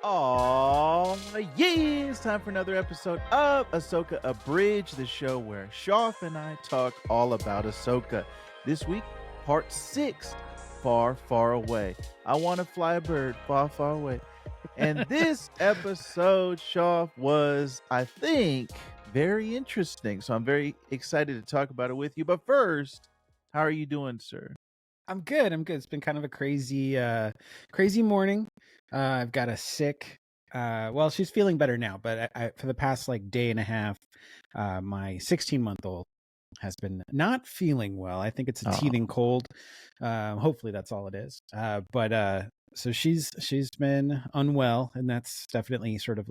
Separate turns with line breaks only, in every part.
Oh, yeah, it's time for another episode of Ahsoka Abridged, the show where Shoff and I talk all about Ahsoka. This week, part 6, Far, Far Away. I want to fly a bird far, far away. And this episode, Shoff, was, I think, very interesting. So I'm very excited to talk about it with you. But first, how are you doing, sir?
I'm good. It's been kind of a crazy morning. I've got a sick. Well, she's feeling better now, but I for the past day and a half, my 16-month-old has been not feeling well. I think it's a teething cold. Hopefully that's all it is. So she's been unwell, and that's definitely sort of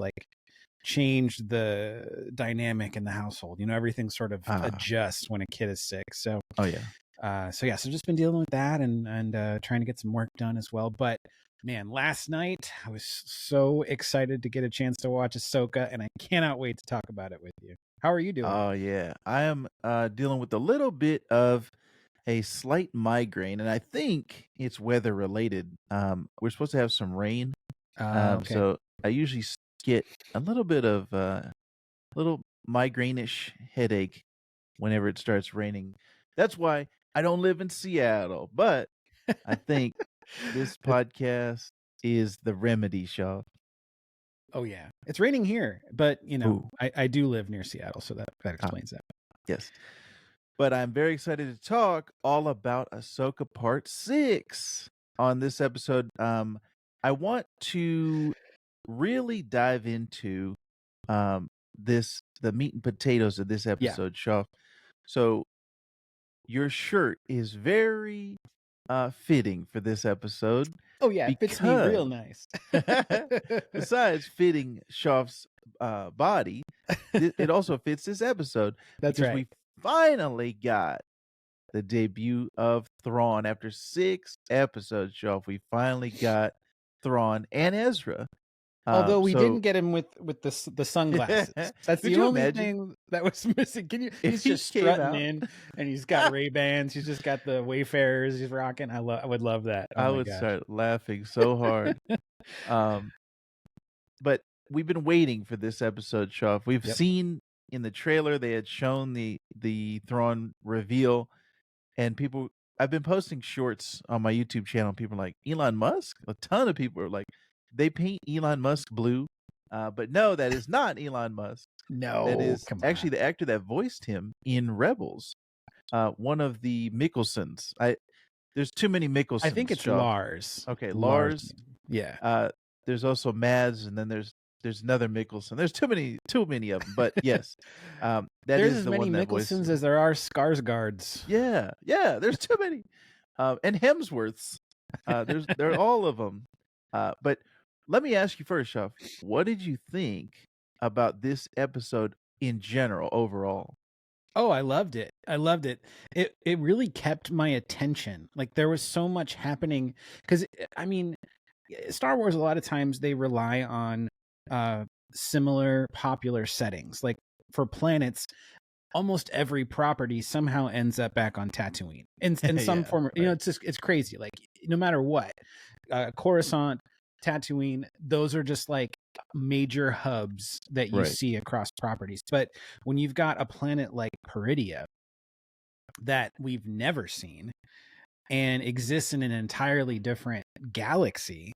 changed the dynamic in the household. Everything sort of adjusts when a kid is sick. So
Oh, yeah.
so just been dealing with that and trying to get some work done as well. But man, last night I was so excited to get a chance to watch Ahsoka, and I cannot wait to talk about it with you. How are you doing?
Oh, yeah. I am dealing with a little bit of a slight migraine, and I think it's weather related. We're supposed to have some rain.
Okay.
So I usually get a little bit of little migraine-ish headache whenever it starts raining. That's why I don't live in Seattle, but I think this podcast is the remedy, Shaw.
Oh yeah, it's raining here, but
Ooh.
I do live near Seattle, so that explains that.
Yes. But I'm very excited to talk all about Ahsoka Part 6 on this episode. I want to really dive into the meat and potatoes of this episode, Shaw. So your shirt is very fitting for this episode.
Oh yeah, it fits me real nice.
Besides fitting Shoff's body, it also fits this episode.
That's
because
right.
We finally got the debut of Thrawn after 6 episodes, Shoff. We finally got Thrawn and Ezra.
Although we didn't get him with the sunglasses. That's the only thing that was missing. He's just strutting in, and he's got Ray-Bans. He's just got the Wayfarers he's rocking. I would love that. Oh
I would start laughing so hard. But we've been waiting for this episode, Shoff. We've seen in the trailer they had shown the Thrawn reveal, and I've been posting shorts on my YouTube channel. People are like, Elon Musk? A ton of people are like, they paint Elon Musk blue. But no, that is not Elon Musk.
No,
that is actually the actor that voiced him in Rebels. One of the Mickelsons. There's too many Mickelsons.
I think it's
Shaw.
Lars.
Okay, Lars.
Yeah.
There's also Mads, and then there's another Mickelson. There's too many of them. But yes,
there's
as
many
one that
Mickelsons as there are Skarsgårds.
Yeah, there's too many, and Hemsworths. There are all of them. But let me ask you first, Shaw. What did you think about this episode in general, overall?
Oh, I loved it. It really kept my attention. There was so much happening because Star Wars, a lot of times they rely on similar popular settings. Like for planets, almost every property somehow ends up back on Tatooine in some form. Right. It's crazy. No matter what, Coruscant, Tatooine, those are just major hubs that you see across properties. But when you've got a planet like Peridia that we've never seen and exists in an entirely different galaxy,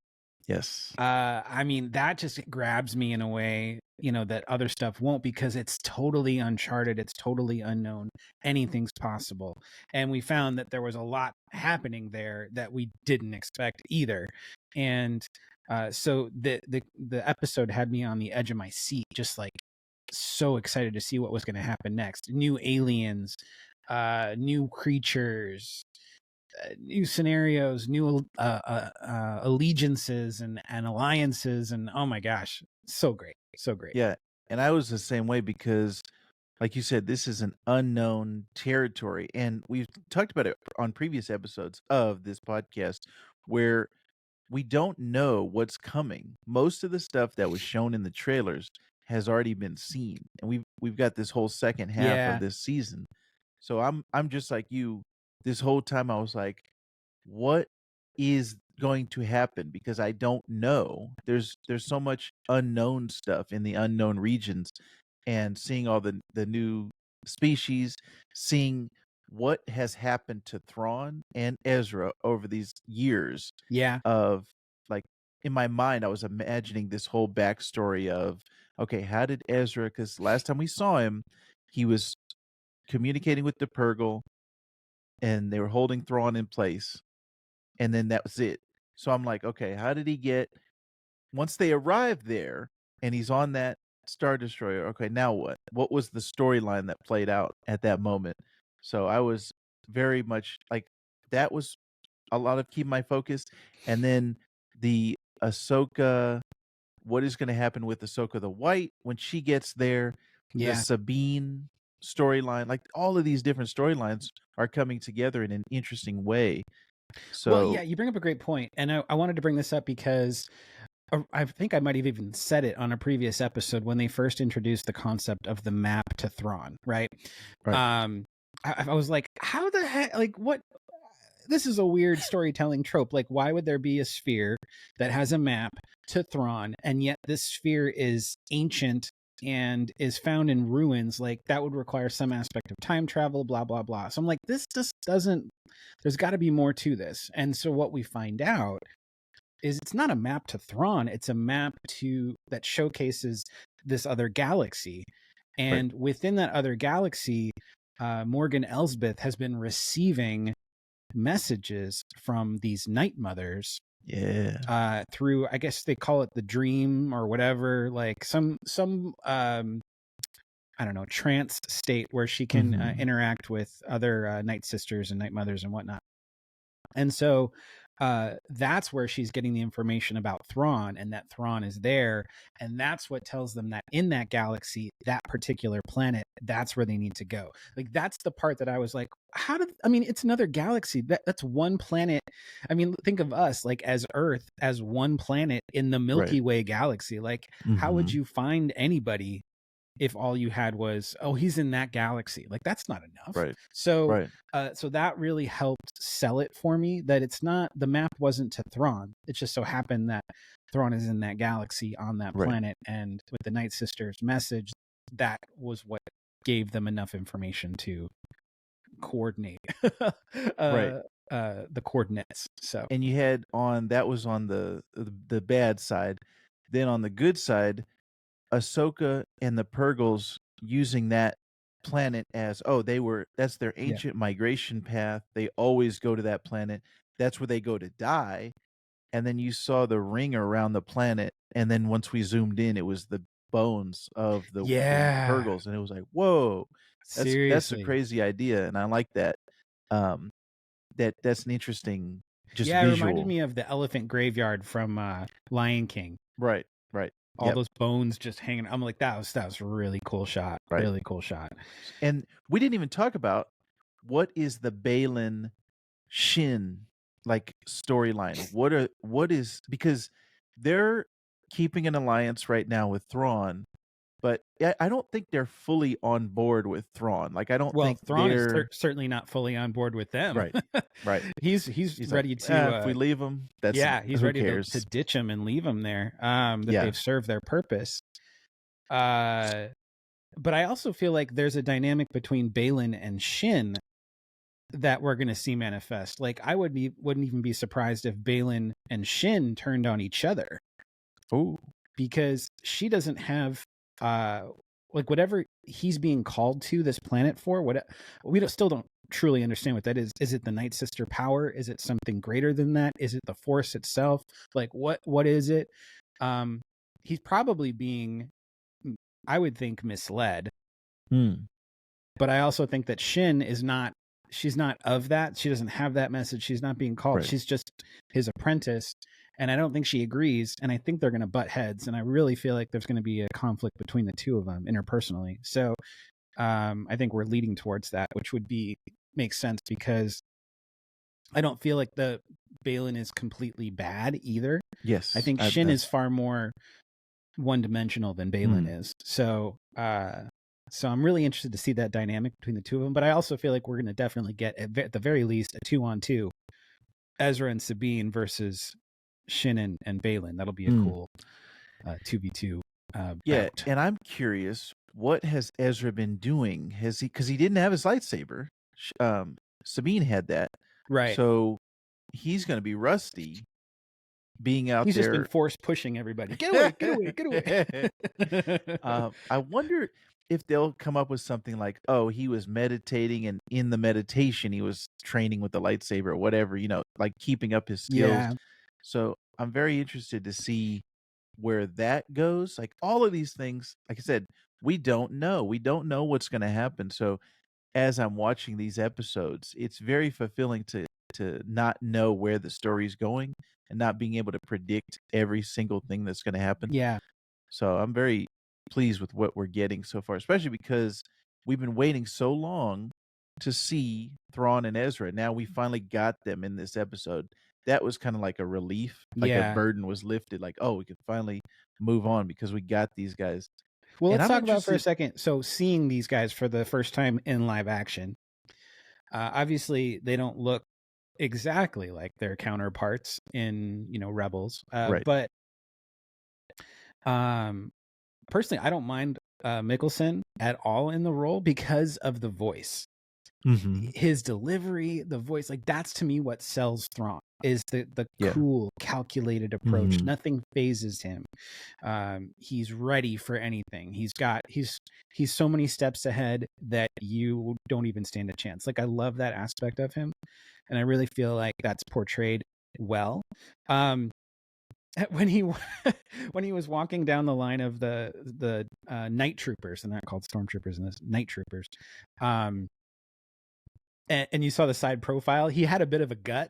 yes,
that just grabs me in a way that other stuff won't, because it's totally uncharted, it's totally unknown, anything's possible. And we found that there was a lot happening there that we didn't expect either. And so the episode had me on the edge of my seat, just so excited to see what was going to happen next. New aliens, new creatures, new scenarios, new allegiances and alliances, and oh my gosh, so great.
Yeah, and I was the same way because, like you said, this is an unknown territory, and we've talked about it on previous episodes of this podcast where we don't know what's coming. Most of the stuff that was shown in the trailers has already been seen, and we've got this whole second half of this season. So I'm just like you. This whole time I was like, what is going to happen because I don't know. There's so much unknown stuff in the unknown regions, and seeing all the new species, seeing what has happened to Thrawn and Ezra over these years
Yeah.
of like in my mind I was imagining this whole backstory of okay, how did Ezra, because last time we saw him, he was communicating with the Purgle and they were holding Thrawn in place, and then that was it. So I'm like, okay, how did he get once they arrived there and he's on that Star Destroyer? Okay, now what? What was the storyline that played out at that moment? So I was very much like that was a lot of keep my focus. And then the Ahsoka, what is going to happen with Ahsoka the White when she gets there, the
Yeah.
Sabine storyline, like all of these different storylines are coming together in an interesting way.
Well, yeah,
So,
you bring up a great point, and I wanted to bring this up because I think I might have even said it on a previous episode when they first introduced the concept of the map to Thrawn, right?
right,
I was like, how the heck, like, what? This is a weird storytelling trope. Like, why would there be a sphere that has a map to Thrawn, and yet this sphere is ancient and is found in ruins? Like, that would require some aspect of time travel, blah, blah, blah. So I'm like, this just doesn't, there's got to be more to this. And so what we find out is it's not a map to Thrawn, it's a map to that showcases this other galaxy.
right.
And within that other galaxy, Morgan Elsbeth has been receiving messages from these night mothers
Yeah.
through, I guess they call it the dream or whatever, like some I don't know, trance state where she can
Mhm.
interact with other night sisters and night mothers and whatnot. And so that's where she's getting the information about Thrawn, and that Thrawn is there. And that's what tells them that in that galaxy, that particular planet, that's where they need to go. Like, that's the part that I was like, how did, I mean, it's another galaxy. That's one planet. I mean, think of us like as Earth, as one planet in the
Right.
Milky Way galaxy. Like, how would
Mhm.
you find anybody if all you had was, oh, he's in that galaxy? Like, that's not enough.
Right.
So
Right.
so that really helped sell it for me, that it's not, the map wasn't to Thrawn, it just so happened that Thrawn is in that galaxy on that
Right.
planet, and with the Night Sisters message, that was what gave them enough information to coordinate
Right.
the coordinates. So
And you had on that was on the bad side. Then on the good side, Ahsoka and the Purgles using that planet as oh, that's their
yeah.
ancient migration path. They always go to that planet. That's where they go to die. And then you saw the ring around the planet, and then once we zoomed in, it was the bones of the
Yeah,
Purgles, and it was like, "Whoa, that's a
seriously.
crazy idea," and I like that. Um, that's an interesting just
Yeah, it reminded
visual.
me of the elephant graveyard from Lion King.
Right, right.
All
Yep,
those bones just hanging. I'm like, that was a really cool shot.
right.
Really cool shot.
And we didn't even talk about what is the Balin Shin like storyline. What is because they're keeping an alliance right now with Thrawn, but I don't think they're fully on board with Thrawn. Like I don't
Well,
think
Thrawn is
they're
certainly not fully on board with them.
right. Right.
He's
He's like,
ready to
if we leave them, that's
yeah, he's
who
ready to
cares.
ditch them and leave them there. That
Yeah.
they've served their purpose. Uh but I also feel like there's a dynamic between Balin and Shin that we're going to see manifest. Like, I wouldn't even be surprised if Balin and Shin turned on each other,
Oh,
because she doesn't have uh like whatever he's being called to this planet for, what still don't truly understand what that is. Is it the Night Sister power? Is it something greater than that? Is it the Force itself? Like, what is it? He's probably being, I would think, misled.
hmm.
But I also think that Shin is not, she's not of that. She doesn't have that message. She's not being called.
Right.
She's just his apprentice. And I don't think she agrees. And I think they're going to butt heads. And I really feel like there's going to be a conflict between the two of them interpersonally. So I think we're leading towards that, which would makes sense, because I don't feel like the Balin is completely bad either. I
Yes.
think Shin is
That's
far more one-dimensional than Balin
hmm.
is. So I'm really interested to see that dynamic between the two of them. But I also feel like we're going to definitely get, at the very least, a 2-on-2 Ezra and Sabine versus Shin and Balin. That'll be a
Mm.
cool 2v2
Yeah,
bout.
and I'm curious, what has Ezra been doing? Has he, because he didn't have his lightsaber. Sabine had that,
Right.
so he's going to be rusty being out
He's just been
there.
force pushing everybody. Get away, get away, get away.
I wonder if they'll come up with something like, oh, he was meditating, and in the meditation, he was training with the lightsaber or whatever, like keeping up his skills.
Yeah.
So I'm very interested to see where that goes. Like all of these things, like I said, we don't know. We don't know what's going to happen. So as I'm watching these episodes, it's very fulfilling to not know where the story's going and not being able to predict every single thing that's going to happen.
Yeah.
So I'm very pleased with what we're getting so far, especially because we've been waiting so long to see Thrawn and Ezra. Now we finally got them in this episode. That was kind of like a relief, like a
Yeah.
burden was lifted, like, oh, we can finally move on because we got these guys.
Well,
And
let's
I'm
talk about for a
interested.
second. So, seeing these guys for the first time in live action, obviously they don't look exactly like their counterparts in Rebels,
Right.
but personally, I don't mind Mickelson at all in the role because of the voice.
Mm-hmm.
His delivery, the voice, like that's to me what sells Thrawn is the
Yeah.
cool, calculated approach.
Mhm.
Nothing phases him. He's ready for anything. He's so many steps ahead that you don't even stand a chance. Like I love that aspect of him, and I really feel like that's portrayed well. When he when he was walking down the line of the night troopers, and they're not called stormtroopers in this, night troopers, and you saw the side profile, he had a bit of a gut.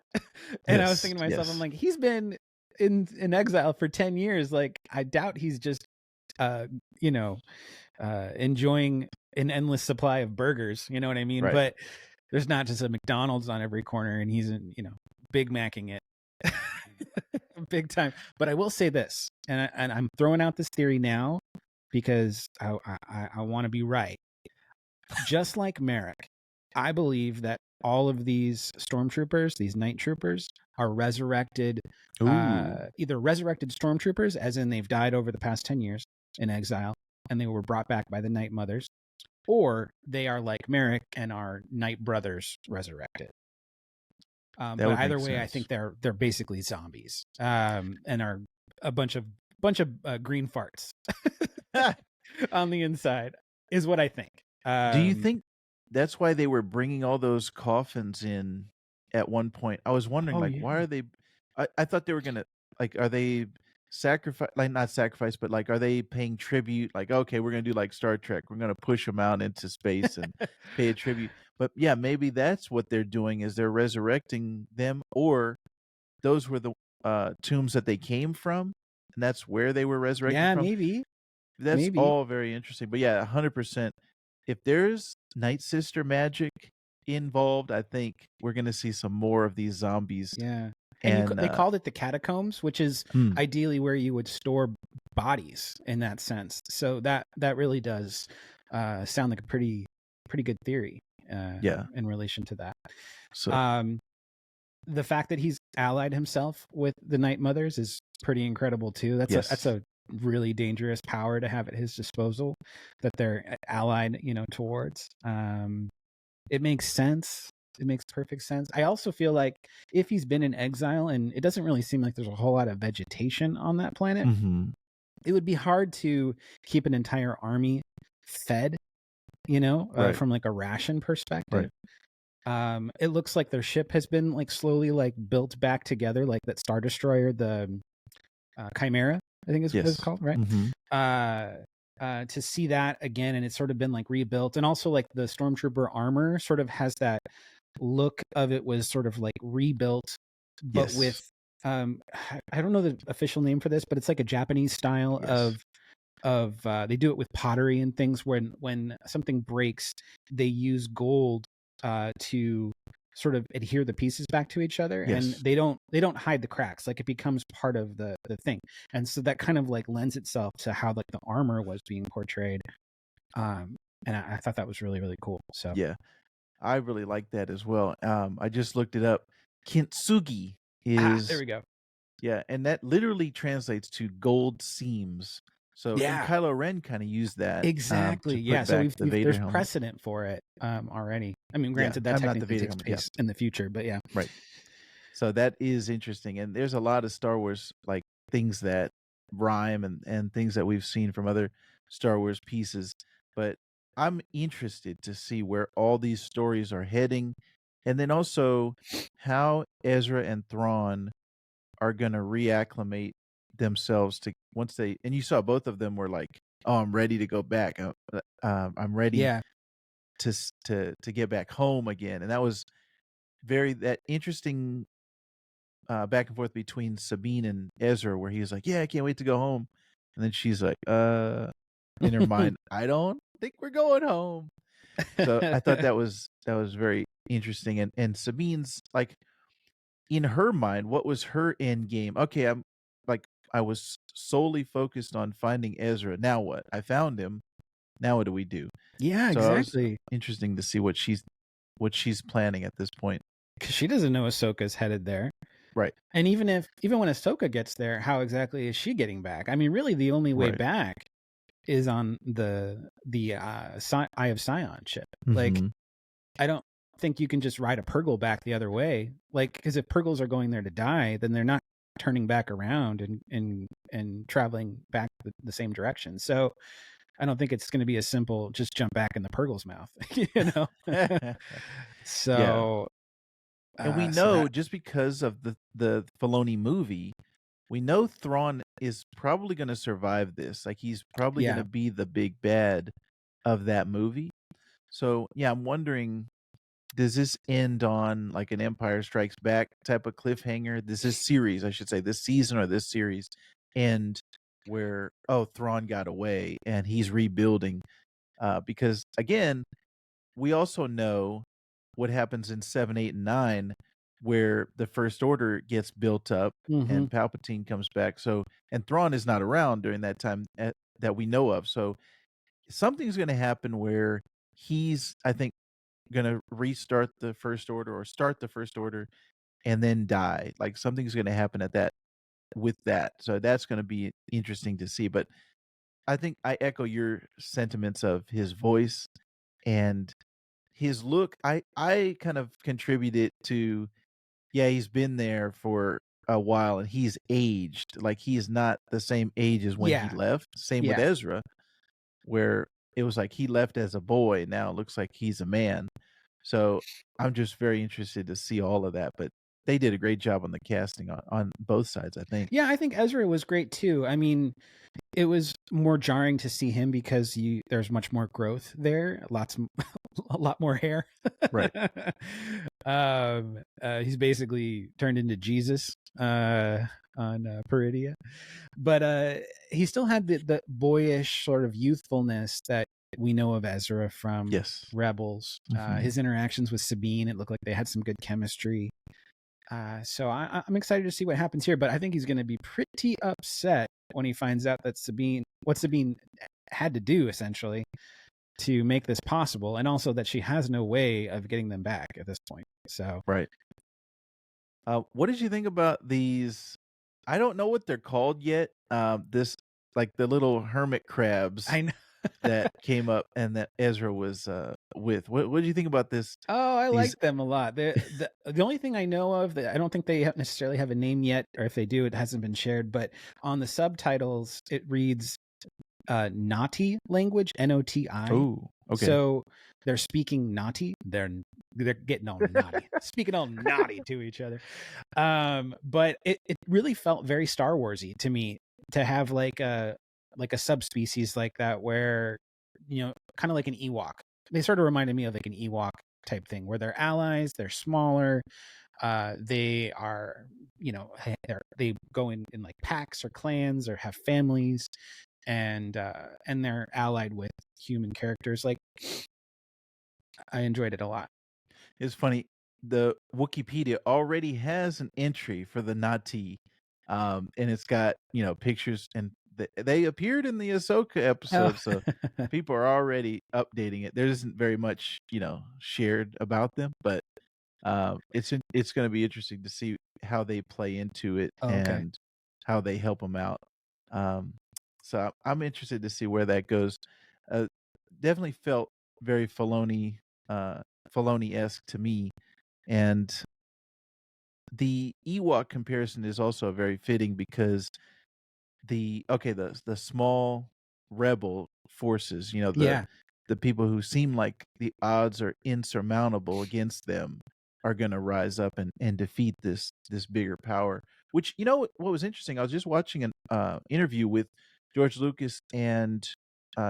And I was
Yes,
thinking to myself, I'm
yes.
like, he's been in exile for 10 years. Like, I doubt he's just enjoying an endless supply of burgers. You know what I mean?
Right.
But there's not just a McDonald's on every corner, and he's Big Macking it big time. But I will say this, and I'm throwing out this theory now because I want to be right. Just like Merrick, I believe that all of these stormtroopers, these night troopers, are resurrected, either resurrected stormtroopers, as in they've died over the past 10 years in exile, and they were brought back by the Night Mothers, or they are like Merrick and are Night Brothers resurrected. But either way, I think they're basically zombies, and are a bunch of green farts on the inside, is what I think.
Do you think that's why they were bringing all those coffins in at one point? I was wondering, like, why are they? I thought they were gonna, like, are they sacrifice, like not sacrifice, but like, are they paying tribute? Like, okay, we're gonna do like Star Trek. We're gonna push them out into space and pay a tribute. But yeah, maybe that's what they're doing is they're resurrecting them, or those were the tombs that they came from, and that's where they were resurrected
Yeah,
from.
maybe.
That's
Maybe.
all very interesting. But yeah, 100%. If there's Night Sister magic involved, I think we're gonna see some more of these zombies.
Yeah.
And
they called it the catacombs, which is ideally where you would store bodies in that sense. So that really does sound like a pretty good theory. In relation to that. So the fact that he's allied himself with the Night Mothers is pretty incredible too. That's a really dangerous power to have at his disposal that they're allied, towards. It makes sense. It makes perfect sense. I also feel like if he's been in exile and it doesn't really seem like there's a whole lot of vegetation on that planet, it would be hard to keep an entire army fed, from like a ration perspective.
Right.
It looks like their ship has been like slowly like built back together, like that Star Destroyer, the Chimera, I think is what it's called, right? To see that again, and it's sort of been like rebuilt, and also like the Stormtrooper armor sort of has that look of it was sort of like rebuilt, but with I don't know the official name for this, but it's like a Japanese style of they do it with pottery and things. When something breaks, they use gold to sort of adhere the pieces back to each other, and they don't hide the cracks. Like it becomes part of the thing, and so that kind of like lends itself to how like the armor was being portrayed. And I thought that was really, really cool. So
yeah, I really like that as well. I just looked it up. kintsugi
There
is,
we go.
yeah, and that literally translates to gold seams. So, and
Yeah,
Kylo Ren kind of used that
exactly.
to
Yeah,
put
so
back
we've,
the Vader
there's
helmet.
precedent for it already. I mean,
Yeah,
granted that
I'm not the
technically
Vader
takes
helmet. Yes,
place in the future, but yeah.
right. So that is interesting, and there's a lot of Star Wars like things that rhyme and things that we've seen from other Star Wars pieces. But I'm interested to see where all these stories are heading, and then also how Ezra and Thrawn are gonna reacclimate themselves to once they and you saw both of them were like, "Oh, I'm ready to go back. I'm ready
Yeah.
to get back home again." And that was very that interesting back and forth between Sabine and Ezra, where he's like, "Yeah, I can't wait to go home," and then she's like, in her mind, "I don't think we're going home." So I thought that was very interesting, and Sabine's like in her mind, what was her end game? Okay, I'm like I was solely focused on finding Ezra. Now what? I found him. Now what do we do?
Yeah,
So I was
exactly.
interesting to see what she's planning at this point.
Because she doesn't know Ahsoka's headed there.
Right.
And even when Ahsoka gets there, how exactly is she getting back? I mean, really, the only way
Right.
back is on the Eye of Sion ship. Like,
Mhm.
I don't think you can just ride a Purgle back the other way. Like, because if Purgles are going there to die, then they're not turning back around and traveling back the same direction. So I don't think it's going to be as simple. Just jump back in the Purgle's mouth, you know.
Yeah.
So
And we
so
know
that
just because of the Filoni movie, we know Thrawn is probably gonna survive this. Like, he's probably
yeah.
gonna be the big bad of that movie. So, yeah, I'm wondering, does this end on, like, an Empire Strikes Back type of cliffhanger? Does this series, I should say, this season or this series end where, oh, Thrawn got away and he's rebuilding? Because, again, we also know what happens in 7, 8, and 9, where the First Order gets built up
Mhm.
and Palpatine comes back. So, and Thrawn is not around during that time that we know of. So, something's going to happen where he's, I think, going to restart the First Order or start the First Order and then die. Like, something's going to happen at that with that. So, that's going to be interesting to see. But I think I echo your sentiments of his voice and his look. I kind of contributed to, yeah, he's been there for a while and he's aged. Like, he is not the same age as when he
Yeah.
left. Same with
Yeah.
Ezra, where it was like he left as a boy, now it looks like he's a man. So, I'm just very interested to see all of that, but they did a great job on the casting on both sides, I think.
Yeah, I think Ezra was great too. I mean, it was more jarring to see him because there's much more growth there, a lot more hair.
Right.
He's basically turned into Jesus on Peridia, but he still had the boyish sort of youthfulness that we know of Ezra from
Yes.
Rebels.
Mhm.
His interactions with Sabine, it looked like they had some good chemistry. So I'm excited to see what happens here, but I think he's going to be pretty upset when he finds out that what Sabine had to do essentially to make this possible, and also that she has no way of getting them back at this point. So
Right. What did you think about these? I don't know what they're called yet. This like the little hermit crabs
I know.
that came up and that Ezra was with. What did you think about this?
Oh, I
These
like them a lot. The only thing I know of that I don't think they necessarily have a name yet, or if they do, it hasn't been shared. But on the subtitles, it reads Noti language, Noti.
oh, okay.
So they're speaking Noti. They're getting all naughty, speaking all naughty to each other. But it really felt very Star Warsy to me to have like a subspecies like that where kind of like an Ewok. They sort of reminded me of like an Ewok type thing where they're allies, they're smaller, they are they go in like packs or clans or have families, and they're allied with human characters. Like, I enjoyed it a lot.
It's funny. The Wikipedia already has an entry for the Nati, and it's got pictures, and they appeared in the Ahsoka
Oh,
episode, so people are already updating it. There isn't very much shared about them, but It's going to be interesting to see how they play into it
Oh, okay.
and how they help them out. Um, so I'm interested to see where that goes. Uh, Definitely felt very uh, Filoni-esque to me, and the Ewok comparison is also very fitting because the small rebel forces,
Yeah.
the people who seem like the odds are insurmountable against them are gonna rise up and defeat this bigger power. Which what was interesting, I was just watching an interview with George Lucas and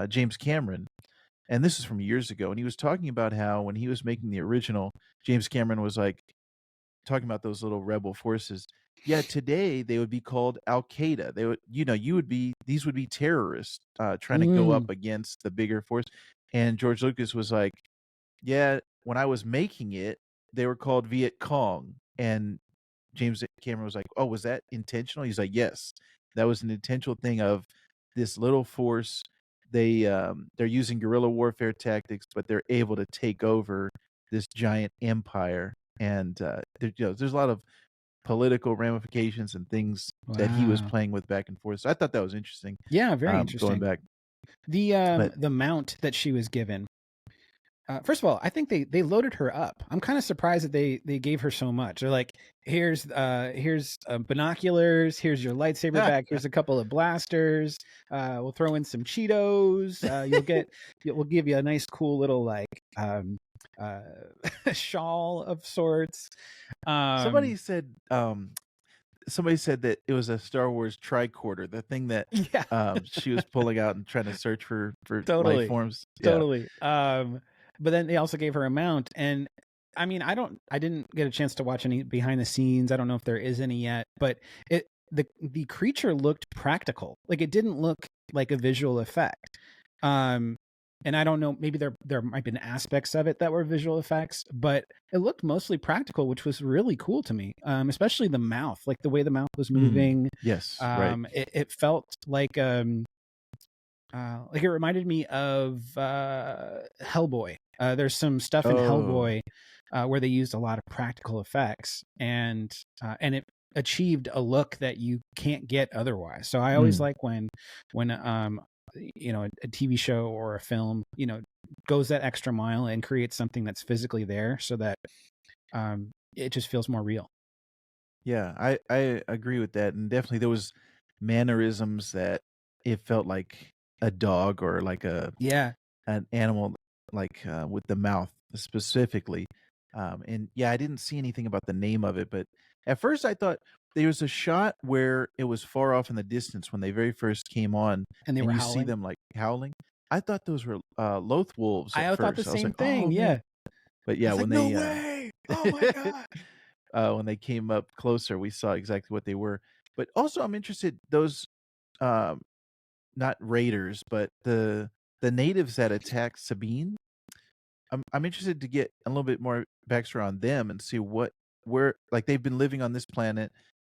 James Cameron, and this is from years ago, and he was talking about how when he was making the original, James Cameron was like talking about those little rebel forces. Yeah, today they would be called Al Qaeda. They would, you would be these would be terrorists trying to go up
Mm.
against the bigger force. And George Lucas was like, "Yeah, when I was making it, they were called Viet Cong." And James Cameron was like, "Oh, was that intentional?" He's like, "Yes, that was an intentional thing of this little force. They're using guerrilla warfare tactics, but they're able to take over this giant empire." And there's a lot of political ramifications and things that he was
Wow.
playing with back and forth. So I thought that was interesting.
Yeah, very
Going
interesting.
back,
The
but
the mount that she was given. First of all, I think they loaded her up. I'm kind of surprised that they gave her so much. They're like, here's binoculars, here's your lightsaber bag, here's a couple of blasters. We'll throw in some Cheetos. We'll give you a nice, cool little like uh, shawl of sorts.
somebody
Um,
said um, somebody said that it was a Star Wars tricorder, the thing that
yeah,
she was pulling out and trying to search for life
totally.
forms. Yeah,
Totally. But then they also gave her a mount, and I mean, I didn't get a chance to watch any behind the scenes. I don't know if there is any yet, but the creature looked practical. Like it didn't look like a visual effect. Um, and I don't know, maybe there might have been aspects of it that were visual effects, but it looked mostly practical, which was really cool to me. Especially the mouth, like the way the mouth was moving.
yes, right.
It felt like it reminded me of Hellboy. There's some stuff in
Oh,
Hellboy where they used a lot of practical effects, and it achieved a look that you can't get otherwise. So I always
mm,
like when a TV show or a film goes that extra mile and creates something that's physically there, so that it just feels more real.
yeah, I agree with that, and definitely there was mannerisms that it felt like a dog or like
Yeah,
an animal, like, with the mouth specifically, and yeah, I didn't see anything about the name of it, but at first I thought there was a shot where it was far off in the distance when they very first came on,
and they were
and you see
howling.
them, like, howling. I thought those were, Loth wolves at
I thought the
first. I was
same
like, "Oh,
thing.
man."
Yeah,
But
I
yeah,
was like, no way! Oh my god!
when they came up closer, we saw exactly what they were. But also I'm interested, those, um, not raiders, but the natives that attacked Sabine, I'm interested to get a little bit more backstory on them and see where like they've been living on this planet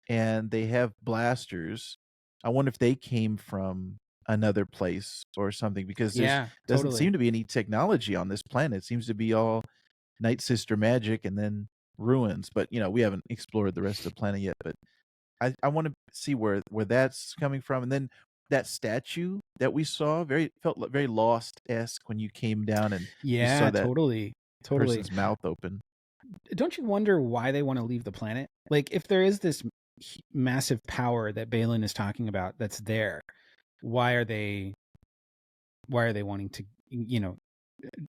and they have blasters. I wonder if they came from another place or something because there's
Yeah,
doesn't
totally.
seem to be any technology on this planet. It seems to be all Night Sister magic and then ruins. But we haven't explored the rest of the planet yet. But I want to see where that's coming from. And then that statue that we saw very Lost esque when you came down and you saw
Yeah,
that
totally. Totally.
person's mouth open.
Don't you wonder why they want to leave the planet? Like, if there is this massive power that Balin is talking about that's there, why are they wanting to,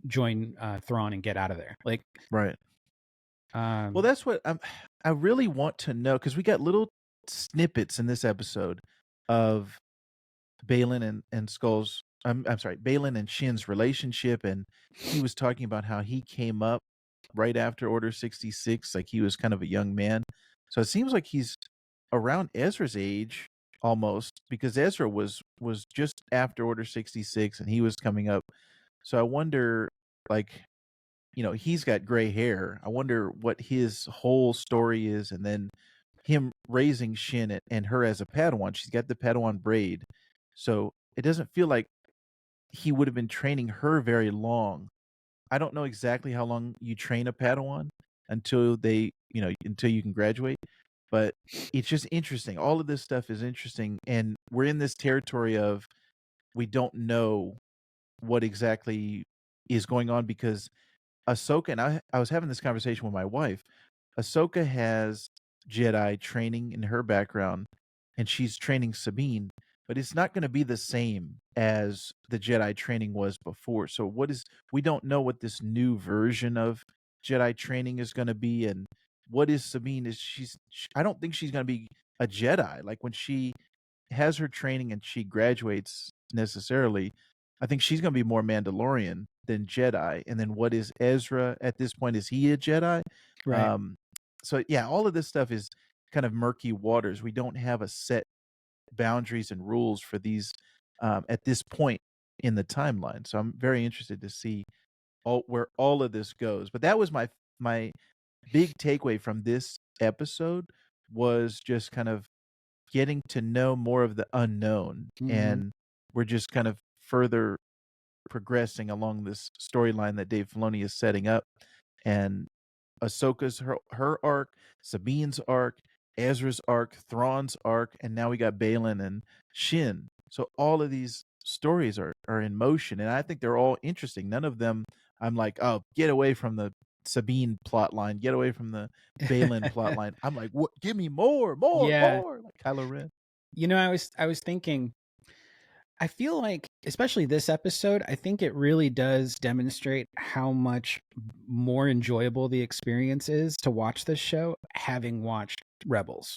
join Thrawn and get out of there? Like,
Right. Well,
um,
that's what I really want to know because we got little snippets in this episode of Balin and Skull's. I'm sorry, Balin and Shin's relationship, and he was talking about how he came up right after Order 66, like he was kind of a young man. So it seems like he's around Ezra's age almost, because Ezra was just after Order 66 and he was coming up. So I wonder, like, he's got gray hair. I wonder what his whole story is, and then him raising Shin and her as a Padawan. She's got the Padawan braid, so it doesn't feel like he would have been training her very long. I don't know exactly how long you train a Padawan. until until you can graduate. But it's just interesting. All of this stuff is interesting, and we're in this territory of we don't know what exactly is going on because Ahsoka, and I was having this conversation with my wife. Ahsoka has Jedi training in her background, and she's training Sabine, but it's not going to be the same as the Jedi training was before. So we don't know what this new version of Jedi training is going to be, and what is Sabine? I don't think she's going to be a Jedi. Like when she has her training and she graduates necessarily, I think she's going to be more Mandalorian than Jedi. And then what is Ezra at this point? Is he a Jedi?
Right.
Um, so yeah, all of this stuff is kind of murky waters. We don't have a set boundaries and rules for these at this point in the timeline. So I'm very interested to see where all of this goes. But that was my big takeaway from this episode was just kind of getting to know more of the unknown,
Hmm.
and we're just kind of further progressing along this storyline that Dave Filoni is setting up, and Ahsoka's her arc, Sabine's arc, Ezra's arc, Thrawn's arc, and now we got Balin and Shin. So all of these stories are in motion, and I think they're all interesting. None of them I'm like, oh, get away from the Sabine plot line, get away from the Balin plot line. I'm like, what? Give me more, more,
Yeah.
more, like Kylo Ren.
I was thinking, I feel like, especially this episode, I think it really does demonstrate how much more enjoyable the experience is to watch this show having watched Rebels.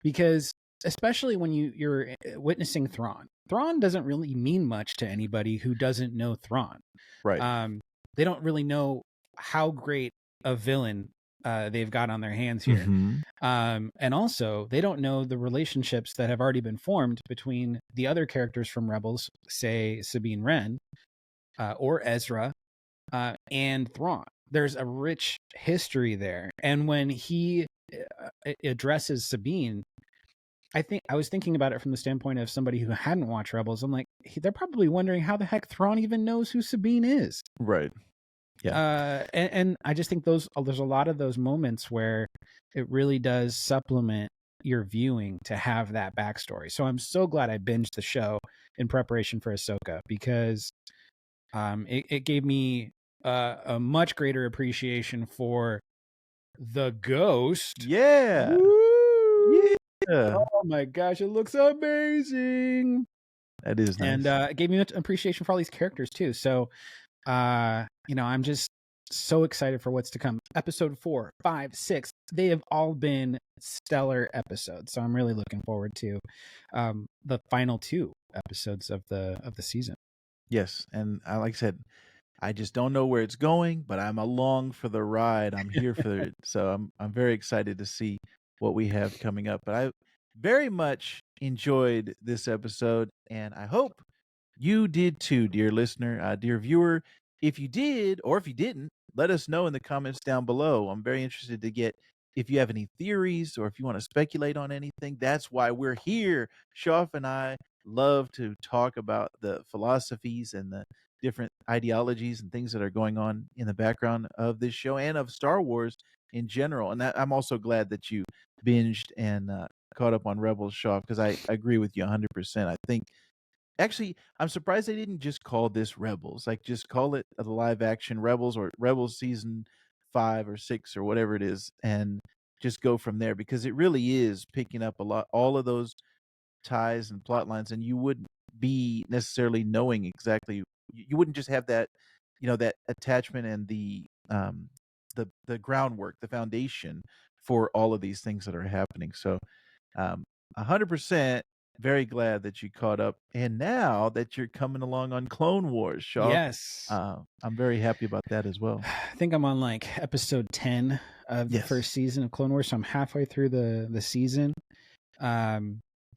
Because especially when you're witnessing Thrawn. Thrawn doesn't really mean much to anybody who doesn't know Thrawn.
Right.
Um, they don't really know how great a villain they've got on their hands here.
Mhm.
And also, they don't know the relationships that have already been formed between the other characters from Rebels, say Sabine Wren or Ezra, and Thrawn. There's a rich history there. And when he addresses Sabine, I was thinking about it from the standpoint of somebody who hadn't watched Rebels. I'm like, they're probably wondering how the heck Thrawn even knows who Sabine is.
Right. Yeah.
And I just think there's a lot of those moments where it really does supplement your viewing to have that backstory. So I'm so glad I binged the show in preparation for Ahsoka because it gave me a much greater appreciation for the ghost.
Yeah.
Woo!
Yeah.
Oh my gosh, it looks amazing.
That is nice.
And it gave me an appreciation for all these characters too. So I'm just so excited for what's to come. Episode 4, 5, 6, they have all been stellar episodes. So I'm really looking forward to the final 2 episodes of the season.
Yes, and like I said, I just don't know where it's going, but I'm along for the ride. I'm here for it. So I'm very excited to see what we have coming up. But I very much enjoyed this episode, and I hope you did too, dear listener, dear viewer. If you did, or if you didn't, let us know in the comments down below. I'm very interested to get if you have any theories or if you want to speculate on anything. That's why we're here. Shoff and I love to talk about the philosophies and the different ideologies and things that are going on in the background of this show and of Star Wars in general. And I'm also glad that you binged and caught up on Rebels, Shaw, because I agree with you 100%. I think actually, I'm surprised they didn't just call this Rebels. Like, just call it a live action Rebels or Rebels season 5 or 6 or whatever it is, and just go from there because it really is picking up a lot, all of those ties and plot lines, and you wouldn't be necessarily knowing exactly. You wouldn't just have that, that attachment and the groundwork, the foundation for all of these things that are happening. So, 100% very glad that you caught up, and now that you're coming along on Clone Wars, Shaw,
Yes.
I'm very happy about that as well.
I think I'm on like episode 10 of the
Yes.
first season of Clone Wars, so I'm halfway through the season.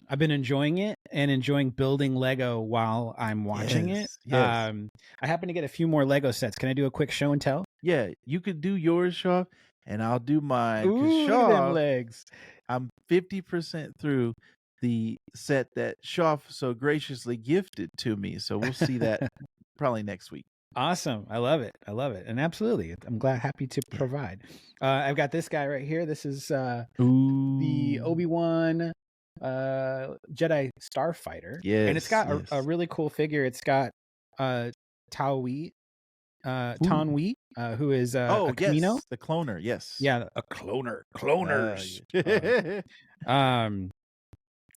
I've been enjoying it and enjoying building Lego while I'm watching it.
Yes.
I happen to get a few more Lego sets. Can I do a quick show and tell?
Yeah, you could do yours, Shaw, and I'll do mine. 'Cause
Ooh, look at them
Shaw,
legs.
I'm 50% through the set that Shaw so graciously gifted to me, so we'll see that probably next week.
Awesome. I love it. I love it. And absolutely, I'm happy to provide. I've got this guy right here. This is the Obi-Wan Jedi Starfighter.
Yes,
and it's got
yes.
a really cool figure. It's got Tawi, who is a Camino.
Yes, the cloner. Yes.
Yeah, a cloners.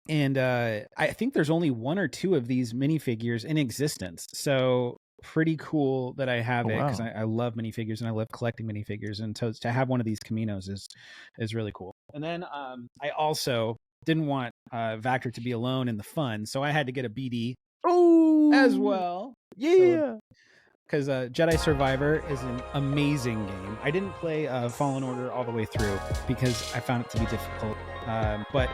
And I think there's only one or two of these minifigures in existence. So pretty cool that I have it, because I love minifigures and I love collecting minifigures, and to have one of these Caminos is really cool. And then I also didn't want Vactor to be alone in the fun, so I had to get a BD as well.
Yeah.
Because Jedi Survivor is an amazing game. I didn't play Fallen Order all the way through because I found it to be difficult. But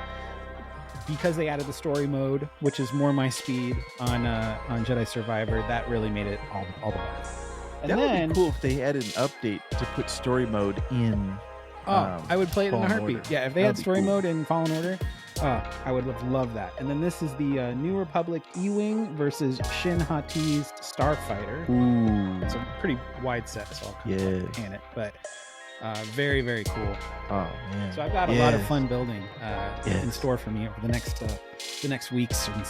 because they added the story mode, which is more my speed on Jedi Survivor, that really made it all the better. And
that
then,
would be cool if they added an update to put story mode in.
I would play it in a heartbeat.
Order.
Yeah, if they had story mode in Fallen Order, I would love that. And then this is the New Republic E-Wing versus Shin Hati's Starfighter.
Ooh.
It's a pretty wide set, so I'll pan it. But very, very cool.
Oh man!
So I've got a lot of fun building in store for me over the next weeks and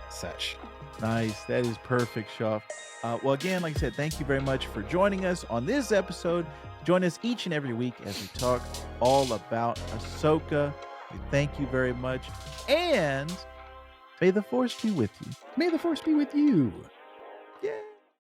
such.
Nice. That is perfect, Shoff. Well, again, like I said, thank you very much for joining us on this episode. Join us each and every week as we talk all about Ahsoka. Thank you very much, and may the Force be with you.
May the Force be with you.